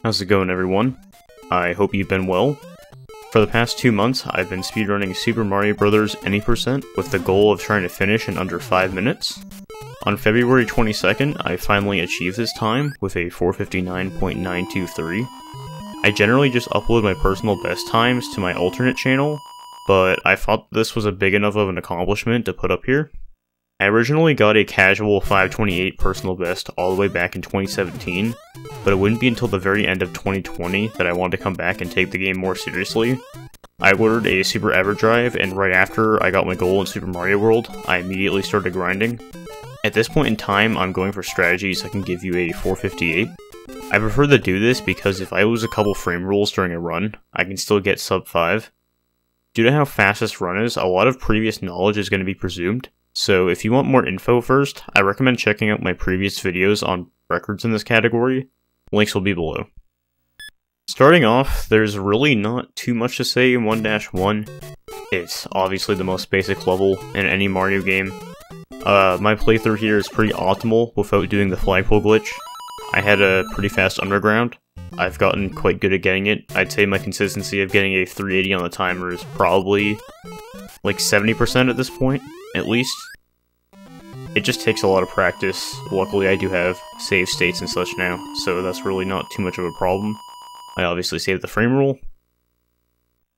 How's it going, everyone? I hope you've been well. For the past 2 months, I've been speedrunning Super Mario Bros. Any percent with the goal of trying to finish in under 5 minutes. On February 22nd, I finally achieved this time with a 4:59.923. I generally just upload my personal best times to my alternate channel, but I thought this was a big enough of an accomplishment to put up here. I originally got a casual 5:28 personal best all the way back in 2017, but it wouldn't be until the very end of 2020 that I wanted to come back and take the game more seriously. I ordered a Super EverDrive, and right after I got my goal in Super Mario World, I immediately started grinding. At this point in time, I'm going for strategies that can give you a 4:58. I prefer to do this because if I lose a couple frame rules during a run, I can still get sub 5. Due to how fast this run is, a lot of previous knowledge is going to be presumed. So if you want more info first, I recommend checking out my previous videos on records in this category. Links will be below. Starting off, there's really not too much to say in 1-1. It's obviously the most basic level in any Mario game. My playthrough here is pretty optimal without doing the flagpole glitch. I had a pretty fast underground. I've gotten quite good at getting it. I'd say my consistency of getting a 380 on the timer is probably like 70% at this point, at least. It just takes a lot of practice. Luckily I do have save states and such now, so that's really not too much of a problem. I obviously saved the frame rule.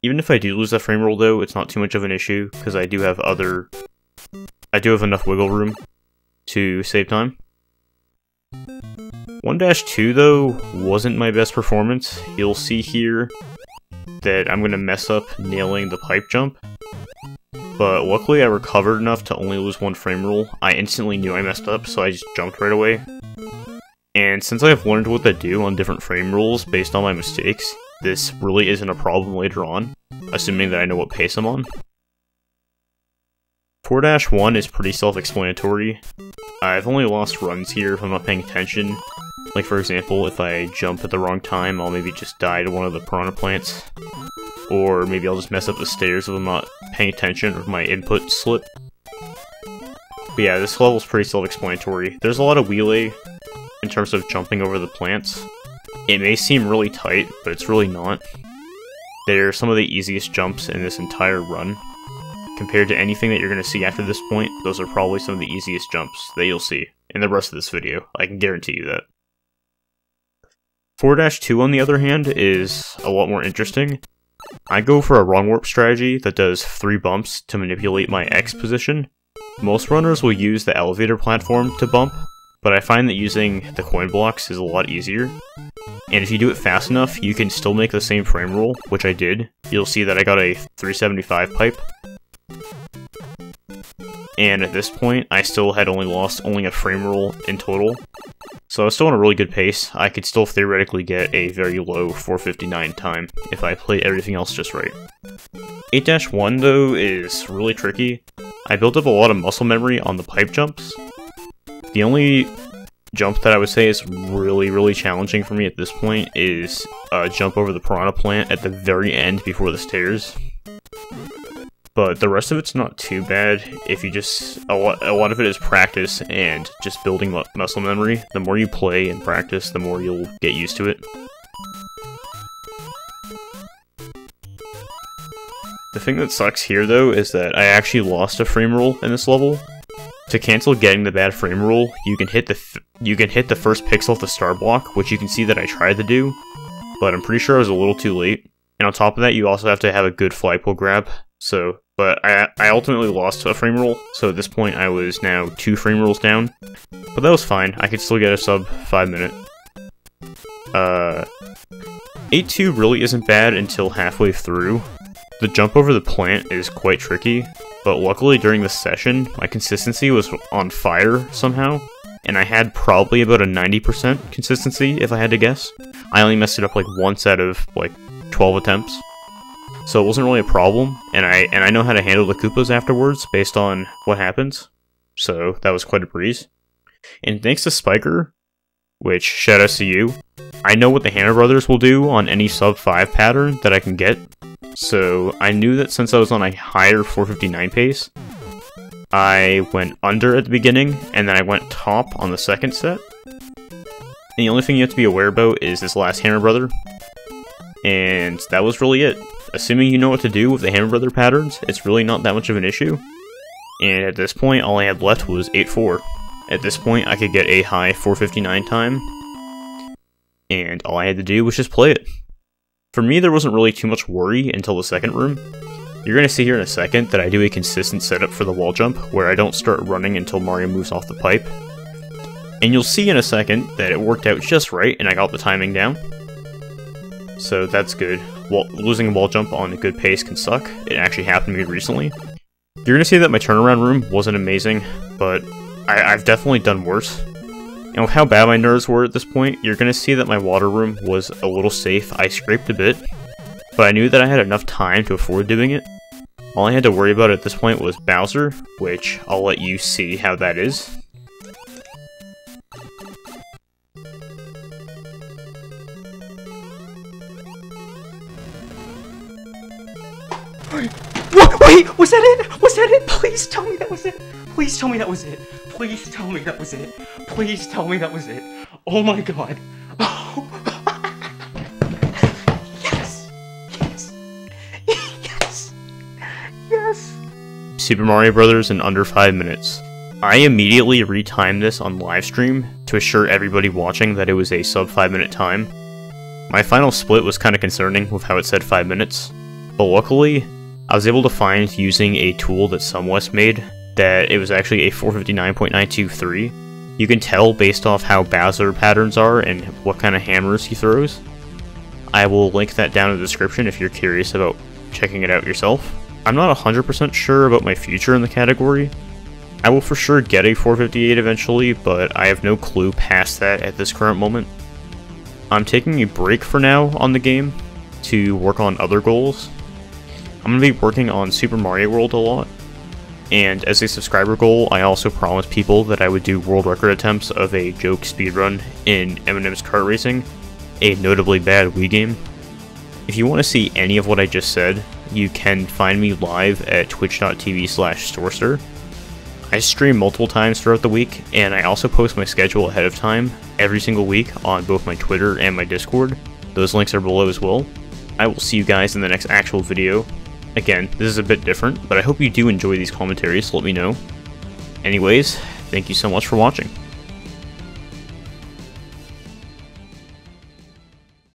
Even if I do lose that frame rule though, it's not too much of an issue, because I do have enough wiggle room to save time. 1-2 though wasn't my best performance. You'll see here that I'm going to mess up nailing the pipe jump. But luckily I recovered enough to only lose 1 frame rule. I instantly knew I messed up, so I just jumped right away. And since I've learned what to do on different frame rules based on my mistakes, this really isn't a problem later on, assuming that I know what pace I'm on. 4-1 is pretty self-explanatory. I've only lost runs here if I'm not paying attention. Like for example, if I jump at the wrong time, I'll maybe just die to one of the piranha plants. Or maybe I'll just mess up the stairs if I'm not paying attention or my input slip. But yeah, this level's pretty self-explanatory. There's a lot of wheelie in terms of jumping over the plants. It may seem really tight, but it's really not. They're some of the easiest jumps in this entire run. Compared to anything that you're going to see after this point, those are probably some of the easiest jumps that you'll see in the rest of this video. I can guarantee you that. 4-2 on the other hand is a lot more interesting. I go for a wrong warp strategy that does 3 bumps to manipulate my X position. Most runners will use the elevator platform to bump, but I find that using the coin blocks is a lot easier. And if you do it fast enough, you can still make the same frame rule, which I did. You'll see that I got a 375 pipe. And at this point, I still had lost a frame rule in total. So I was still on a really good pace. I could still theoretically get a very low 4:59 time if I played everything else just right. 8-1 though is really tricky. I built up a lot of muscle memory on the pipe jumps. The only jump that I would say is really challenging for me at this point is a jump over the piranha plant at the very end before the stairs. But the rest of it's not too bad if you just... A lot of it is practice and just building muscle memory. The more you play and practice, the more you'll get used to it. The thing that sucks here though is that I actually lost a frame rule in this level. To cancel getting the bad frame rule, you can hit the first pixel of the star block, which you can see that I tried to do, but I'm pretty sure I was a little too late. And on top of that, you also have to have a good flagpole grab. But I ultimately lost a frame rule, so at this point I was now 2 frame rules down. But that was fine, I could still get a sub 5 minute. 8-2 really isn't bad until halfway through. The jump over the plant is quite tricky, but luckily during this session, my consistency was on fire somehow, and I had probably about a 90% consistency if I had to guess. I only messed it up like once out of like 12 attempts. So it wasn't really a problem, and I know how to handle the Koopas afterwards based on what happens. So that was quite a breeze. And thanks to Spiker, which shoutouts to you, I know what the Hanna brothers will do on any sub 5 pattern that I can get. So I knew that since I was on a higher 4:59 pace, I went under at the beginning, and then I went top on the second set. And the only thing you have to be aware about is this last Hammer Brother. And that was really it. Assuming you know what to do with the Hammer Brother patterns, it's really not that much of an issue. And at this point, all I had left was 8-4. At this point, I could get a high 459 time. And all I had to do was just play it. For me, there wasn't really too much worry until the second room. You're going to see here in a second that I do a consistent setup for the wall jump, where I don't start running until Mario moves off the pipe. And you'll see in a second that it worked out just right and I got the timing down. So that's good. Losing a wall jump on a good pace can suck. It actually happened to me recently. You're going to see that my turnaround room wasn't amazing, but I've definitely done worse. And with how bad my nerves were at this point, you're going to see that my water room was a little safe. I scraped a bit, but I knew that I had enough time to afford doing it. All I had to worry about at this point was Bowser, which I'll let you see how that is. Wait, was that it? Was that it? Please tell me that was it. Please tell me that was it. Please tell me that was it. Please tell me that was it. Oh my god. Oh. Yes. Yes. Yes. Yes. Super Mario Bros. In under 5 minutes. I immediately retimed this on livestream to assure everybody watching that it was a sub 5 minute time. My final split was kind of concerning with how it said 5 minutes, but luckily, I was able to find using a tool that somewes made that it was actually a 459.923. You can tell based off how Bowser patterns are and what kind of hammers he throws. I will link that down in the description if you're curious about checking it out yourself. I'm not 100% sure about my future in the category. I will for sure get a 458 eventually, but I have no clue past that at this current moment. I'm taking a break for now on the game to work on other goals. I'm going to be working on Super Mario World a lot, and as a subscriber goal, I also promised people that I would do world record attempts of a joke speedrun in Eminem's kart racing, a notably bad Wii game. If you want to see any of what I just said, you can find me live at twitch.tv/Storster. I stream multiple times throughout the week, and I also post my schedule ahead of time every single week on both my Twitter and my Discord. Those links are below as well. I will see you guys in the next actual video. Again, this is a bit different, but I hope you do enjoy these commentaries, so let me know. Anyways, thank you so much for watching.